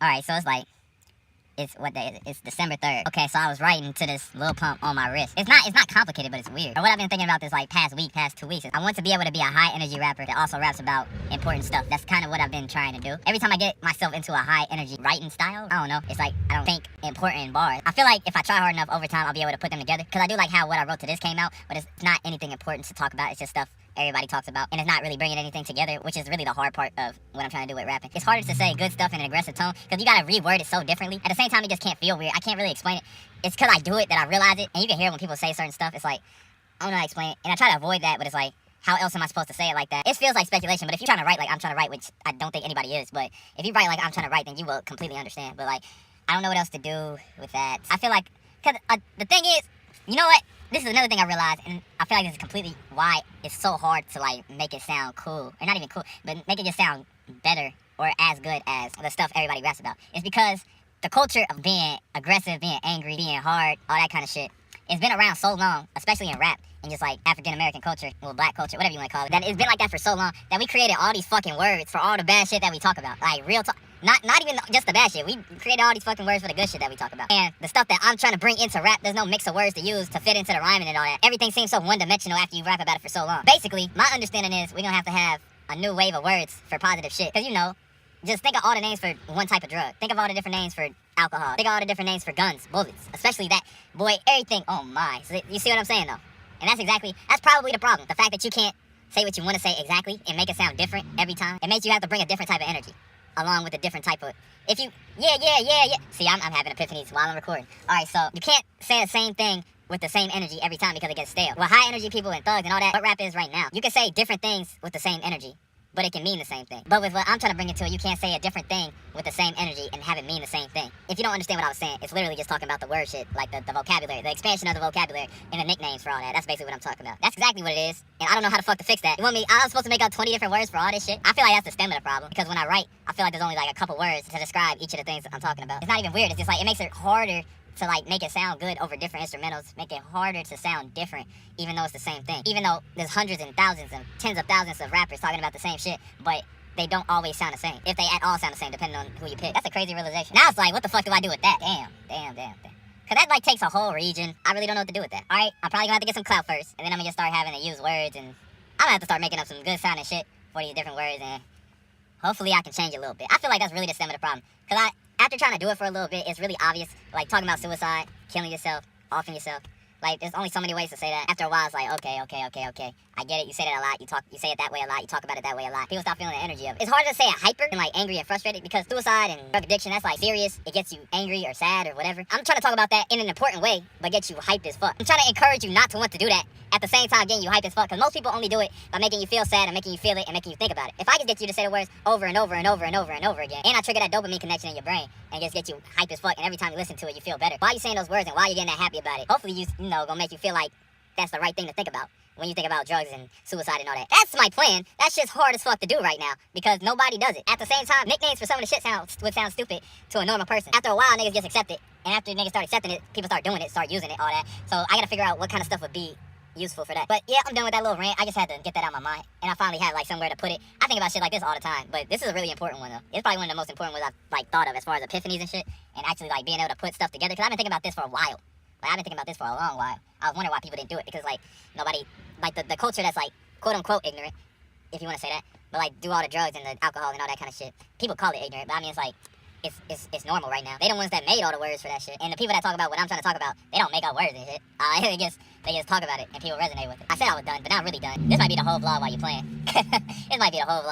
Alright, so it's like, it's what day is it? It's December 3rd. Okay, so I was writing to this Lil Pump on my wrist. It's not complicated, but it's weird. Or what I've been thinking about this like past 2 weeks is I want to be able to be a high energy rapper that also raps about important stuff. That's kind of what I've been trying to do. Every time I get myself into a high energy writing style, I don't know, it's like I don't think important bars. I feel like if I try hard enough over time, I'll be able to put them together. Cause I do like how what I wrote to this came out, but it's not anything important to talk about. It's just stuff everybody talks about, and it's not really bringing anything together, which is really the hard part of what I'm trying to do with rapping. It's harder to say good stuff in an aggressive tone because you gotta reword it so differently. At the same time, it just can't feel weird. I can't really explain it. It's because I do it that I realize it, and you can hear when people say certain stuff. It's like, I don't know how to explain it, and I try to avoid that, but it's like, how else am I supposed to say it like that? It feels like speculation, but if you're trying to write like I'm trying to write, which I don't think anybody is, but if you write like I'm trying to write, then you will completely understand. But like, I don't know what else to do with that. I feel like, because the thing is, you know what? This is another thing I realized, and I feel like this is completely why it's so hard to like make it sound cool, or not even cool, but make it just sound better or as good as the stuff everybody raps about. It's because the culture of being aggressive, being angry, being hard, all that kind of shit, it's been around so long, especially in rap and just like African American culture, well, black culture, whatever you want to call it, that it's been like that for so long that we created all these fucking words for all the bad shit that we talk about, like real talk. Not even just the bad shit. We created all these fucking words for the good shit that we talk about. And the stuff that I'm trying to bring into rap, there's no mix of words to use to fit into the rhyming and all that. Everything seems so one-dimensional after you rap about it for so long. Basically, my understanding is we're gonna have to have a new wave of words for positive shit. Cause you know, just think of all the names for one type of drug. Think of all the different names for alcohol. Think of all the different names for guns, bullets. Especially that, boy, everything. Oh my. So you see what I'm saying though? And that's probably the problem. The fact that you can't say what you want to say exactly and make it sound different every time. It makes you have to bring a different type of energy along with a different type of, if you, yeah. See, I'm having epiphanies while I'm recording. All right, so you can't say the same thing with the same energy every time because it gets stale. Well, high energy people and thugs and all that, what rap is right now, you can say different things with the same energy, but it can mean the same thing. But with what I'm trying to bring it to, you can't say a different thing with the same energy and have it mean the same thing. If you don't understand what I was saying, it's literally just talking about the word shit, like the vocabulary, the expansion of the vocabulary and the nicknames for all that. That's basically what I'm talking about. That's exactly what it is, and I don't know how the fuck to fix that. You want me, I was supposed to make up 20 different words for all this shit? I feel like that's the stem of the problem, because when I write, I feel like there's only like a couple words to describe each of the things I'm talking about. It's not even weird, it's just like, it makes it harder to like make it sound good over different instrumentals, make it harder to sound different, even though it's the same thing. Even though there's hundreds and thousands and tens of thousands of rappers talking about the same shit, but they don't always sound the same. If they at all sound the same, depending on who you pick. That's a crazy realization. Now it's like, what the fuck do I do with that? Damn. Cause that like takes a whole region. I really don't know what to do with that. Alright, I'm probably gonna have to get some clout first, and then I'm gonna just start having to use words, and I'm gonna have to start making up some good sounding shit for these different words, and hopefully I can change it a little bit. I feel like that's really the stem of the problem. Cause after trying to do it for a little bit, it's really obvious, like talking about suicide, killing yourself, offing yourself. Like, there's only so many ways to say that. After a while, it's like, okay. I get it. You say that a lot. You say it that way a lot. You talk about it that way a lot. People stop feeling the energy of it. It's harder to say it hyper and like angry and frustrated because suicide and drug addiction, that's like serious. It gets you angry or sad or whatever. I'm trying to talk about that in an important way, but get you hyped as fuck. I'm trying to encourage you not to want to do that at the same time getting you hyped as fuck, because most people only do it by making you feel sad and making you feel it and making you think about it. If I just get you to say the words over and over again, and I trigger that dopamine connection in your brain and just get you hyped as fuck, and every time you listen to it, you feel better. While you saying those words and while you're getting that happy about it, hopefully you know, gonna make you feel like that's the right thing to think about when you think about drugs and suicide and all that. That's my plan. That shit's hard as fuck to do right now because nobody does it. At the same time, nicknames for some of the shit would sound stupid to a normal person. After a while, niggas just accept it. And after niggas start accepting it, people start doing it, start using it, all that. So I gotta figure out what kind of stuff would be useful for that. But yeah, I'm done with that little rant. I just had to get that out of my mind. And I finally had like somewhere to put it. I think about shit like this all the time. But this is a really important one though. It's probably one of the most important ones I've like thought of as far as epiphanies and shit. And actually like being able to put stuff together. Because I've been thinking about this for a while. Like, I've been thinking about this for a long while. I was wondering why people didn't do it, because like nobody, like the culture that's like quote unquote ignorant, if you want to say that, but like do all the drugs and the alcohol and all that kind of shit. People call it ignorant, but I mean it's like it's normal right now. They the ones that made all the words for that shit, and the people that talk about what I'm trying to talk about, they don't make up words and shit. They just talk about it and people resonate with it. I said I was done, but not really done. This might be the whole vlog while you're playing. This might be the whole vlog.